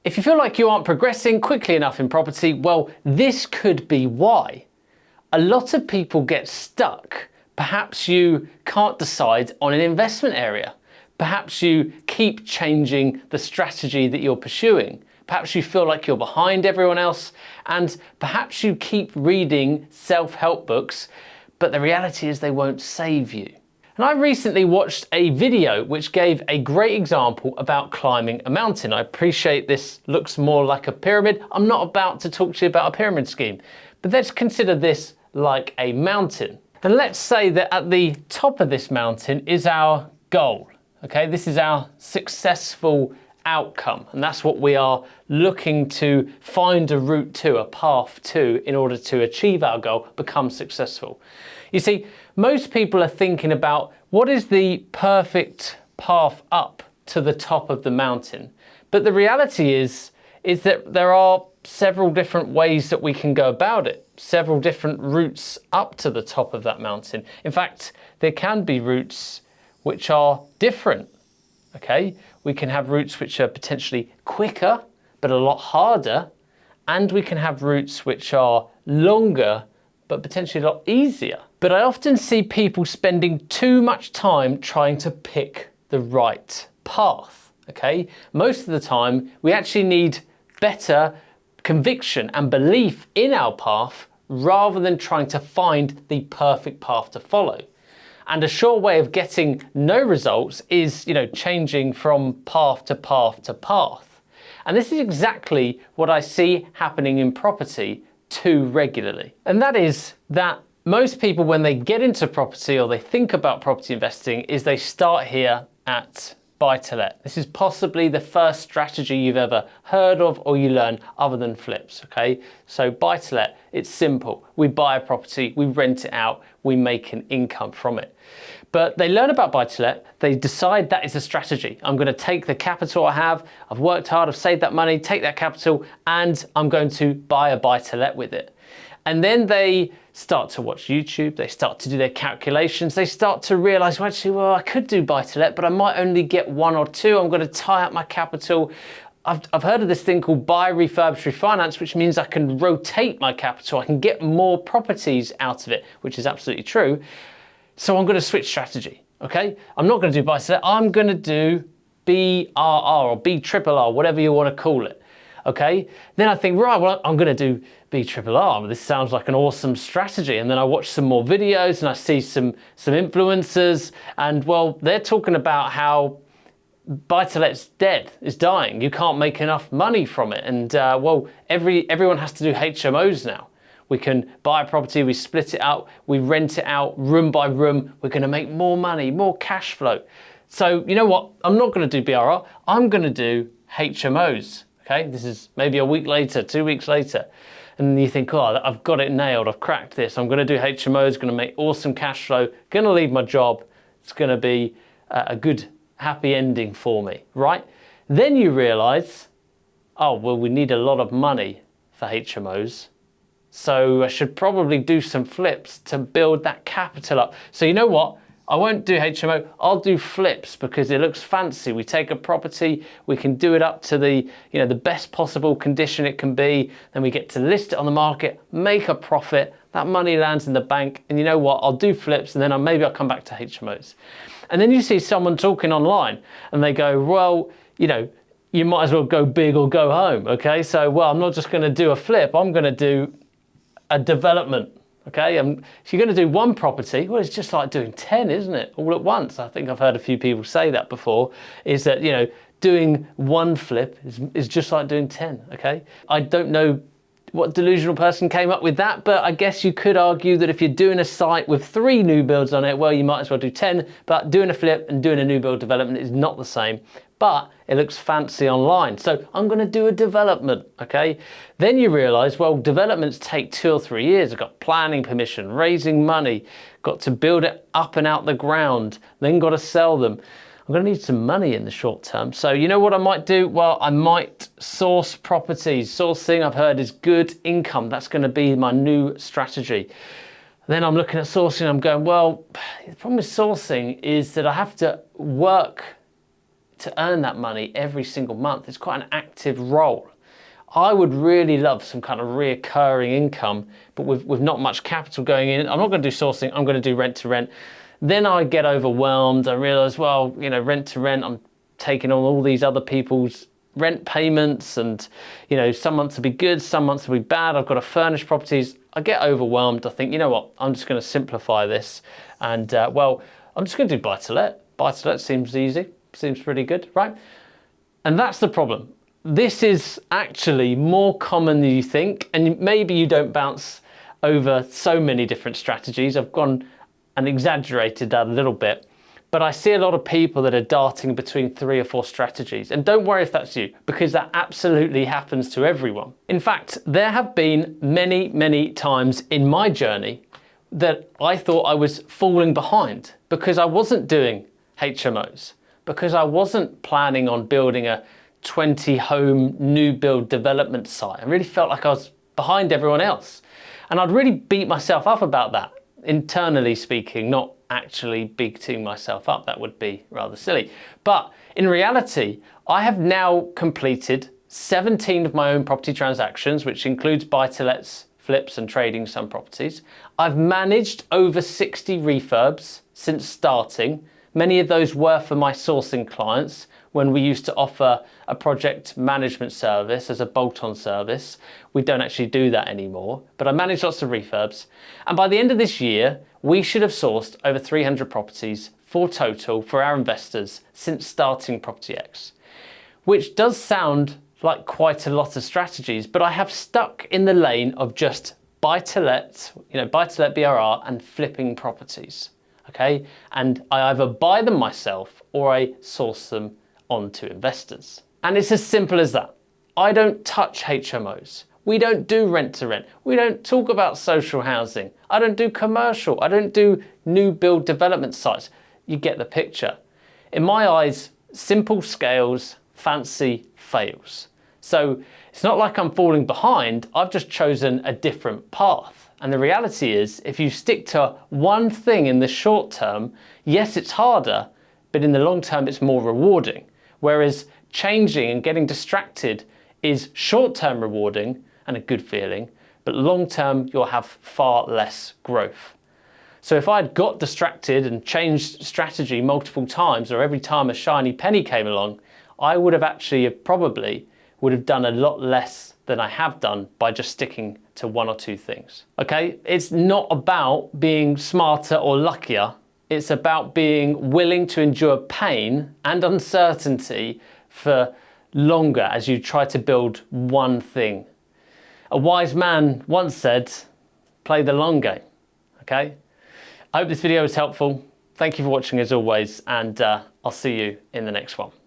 If you feel like you aren't progressing quickly enough in property, well, this could be why. A lot of people get stuck. Perhaps you can't decide on an investment area. Perhaps you keep changing the strategy that you're pursuing. Perhaps you feel like you're behind everyone else, and perhaps you keep reading self-help books, but the reality is they won't save you. And I recently watched a video which gave a great example about climbing a mountain. I appreciate this looks more like a pyramid. I'm not about to talk to you about a pyramid scheme, but let's consider this like a mountain. And let's say that at the top of this mountain is our goal. Okay, this is our successful outcome, and that's what we are looking to find a route to, a path to, in order to achieve our goal, become successful. You see, most people are thinking about what is the perfect path up to the top of the mountain. But the reality is that there are several different ways that we can go about it, several different routes up to the top of that mountain. In fact, there can be routes which are different. Okay, we can have routes which are potentially quicker, but a lot harder, and we can have routes which are longer, but potentially a lot easier. But I often see people spending too much time trying to pick the right path. Okay, most of the time we actually need better conviction and belief in our path rather than trying to find the perfect path to follow. And a sure way of getting no results is, changing from path to path to path. And this is exactly what I see happening in property too regularly. And that is that most people, when they get into property or they think about property investing, is they start here at buy to let. This is possibly the first strategy you've ever heard of or you learn other than flips, okay? So buy to let, it's simple. We buy a property, we rent it out, we make an income from it. But they learn about buy to let, they decide that is a strategy. I'm gonna take the capital I have, I've worked hard, I've saved that money, take that capital, and I'm going to buy a buy to let with it. And then they start to watch YouTube, they start to do their calculations, they start to realize, well, actually, I could do buy to let, but I might only get one or two. I'm going to tie up my capital. I've heard of this thing called buy, refurbish, refinance, which means I can rotate my capital. I can get more properties out of it, which is absolutely true. So I'm going to switch strategy, okay? I'm not going to do buy to let, I'm going to do BRR or BRRR, whatever you want to call it. Okay, then I think, right, well, I'm going to do BRRR. This sounds like an awesome strategy. And then I watch some more videos and I see some influencers, and well, they're talking about how buy-to-let's dead, is dying. You can't make enough money from it. And well, everyone has to do HMOs now. We can buy a property, we split it out, we rent it out room by room. We're going to make more money, more cash flow. So you know what? I'm not going to do BRR. I'm going to do HMOs. Okay, this is maybe a week later, 2 weeks later, and you think, oh, I've got it nailed, I've cracked this, I'm going to do HMOs, going to make awesome cash flow, going to leave my job, it's going to be a good, happy ending for me, right? Then you realize, oh, well, we need a lot of money for HMOs, so I should probably do some flips to build that capital up. So you know what? I won't do HMO, I'll do flips because it looks fancy. We take a property, we can do it up to the best possible condition it can be, then we get to list it on the market, make a profit, that money lands in the bank, and you know what, I'll do flips and then maybe I'll come back to HMOs. And then you see someone talking online and they go, well, you might as well go big or go home, okay? So, well, I'm not just gonna do a flip, I'm gonna do a development. Okay, if you're going to do one property, well, it's just like doing 10, isn't it? All at once. I think I've heard a few people say that before, is that, doing one flip is just like doing 10, okay? I don't know what delusional person came up with that, but I guess you could argue that if you're doing a site with 3 new builds on it, well, you might as well do 10, but doing a flip and doing a new build development is not the same, but it looks fancy online. So I'm gonna do a development, okay? Then you realize, well, developments take 2 or 3 years. I've got planning permission, raising money, got to build it up and out the ground, then got to sell them. I'm going to need some money in the short term. So you know what I might do? Well, I might source properties. Sourcing, I've heard, is good income. That's going to be my new strategy. Then I'm looking at sourcing. I'm going, well, the problem with sourcing is that I have to work to earn that money every single month. It's quite an active role. I would really love some kind of reoccurring income, but with not much capital going in. I'm not going to do sourcing, I'm going to do rent to rent. Then I get overwhelmed. I realize, well, you know, rent to rent, I'm taking on all these other people's rent payments, and, you know, some months will be good, some months will be bad. I've got to furnish properties. I get overwhelmed. I think, you know what, I'm just going to simplify this. And well, I'm just going to do buy to let. Buy to let seems easy, seems pretty good, right? And that's the problem. This is actually more common than you think, and maybe you don't bounce over so many different strategies. I've gone and exaggerated that a little bit, but I see a lot of people that are darting between 3 or 4 strategies. And don't worry if that's you, because that absolutely happens to everyone. In fact, there have been many, many times in my journey that I thought I was falling behind because I wasn't doing HMOs, because I wasn't planning on building a 20 home new build development site. I really felt like I was behind everyone else. And I'd really beat myself up about that, internally speaking, not actually beating myself up. That would be rather silly. But in reality, I have now completed 17 of my own property transactions, which includes buy-to-lets, flips and trading some properties. I've managed over 60 refurbs since starting. Many of those were for my sourcing clients when we used to offer a project management service as a bolt-on service. We don't actually do that anymore, but I managed lots of refurbs. And by the end of this year, we should have sourced over 300 properties for total for our investors since starting Property X, which does sound like quite a lot of strategies, but I have stuck in the lane of just buy-to-let, buy-to-let BRR and flipping properties. Okay, and I either buy them myself or I source them onto investors. And it's as simple as that. I don't touch HMOs. We don't do rent to rent. We don't talk about social housing. I don't do commercial. I don't do new build development sites. You get the picture. In my eyes, simple scales, fancy fails. So it's not like I'm falling behind. I've just chosen a different path. And the reality is, if you stick to one thing in the short term, yes, it's harder, but in the long term, it's more rewarding. Whereas changing and getting distracted is short-term rewarding and a good feeling, but long-term, you'll have far less growth. So if I'd got distracted and changed strategy multiple times, or every time a shiny penny came along, I would have actually probably would have done a lot less than I have done by just sticking to 1 or 2 things. Okay, it's not about being smarter or luckier. It's about being willing to endure pain and uncertainty for longer as you try to build one thing. A wise man once said, play the long game, okay? I hope this video was helpful. Thank you for watching as always, and I'll see you in the next one.